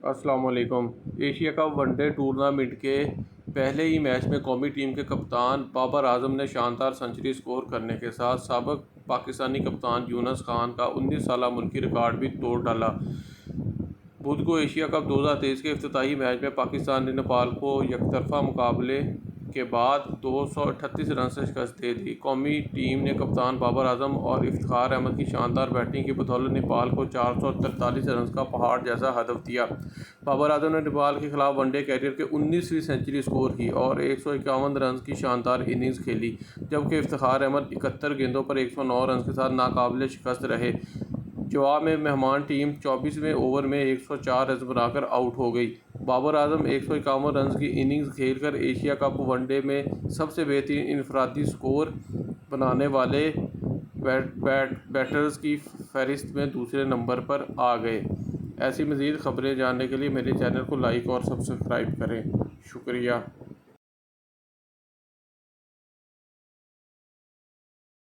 السلام علیکم۔ Asia cup one day tournament کے پہلے ہی میچ میں قومی ٹیم کے کپتان بابر اعظم نے شاندار سنچری سکور کرنے کے ساتھ سابق پاکستانی کپتان یونس خان کا 19 سالہ ملکی ریکارڈ بھی توڑ ڈالا۔ بدھ کو ایشیا کپ 2023 کے افتتاحی میچ میں پاکستان نے نیپال کو یک طرفہ مقابلے کے بعد 238 رن سے شکست دے دی۔ قومی ٹیم نے کپتان بابر اعظم اور افتخار احمد کی شاندار بیٹنگ کی بدولت نیپال کو 443 رنز کا پہاڑ جیسا ہدف دیا۔ بابر اعظم نے نیپال کے خلاف ون ڈے کیریئر کی 19ویں سنچری سکور کی اور 151 رنز کی شاندار اننگز کھیلی، جبکہ افتخار احمد 71 گیندوں پر 109 رنز کے ساتھ ناقابل شکست رہے۔ جواب میں مہمان ٹیم 24ویں اوور میں 104 رنز بنا کر آؤٹ ہو گئی۔ بابر اعظم 151 رنز کی اننگز کھیل کر ایشیا کپ ون ڈے میں سب سے بہترین انفرادی سکور بنانے والے بیٹرز کی فہرست میں دوسرے نمبر پر آ گئے۔ ایسی مزید خبریں جاننے کے لیے میرے چینل کو لائک اور سبسکرائب کریں۔ شکریہ۔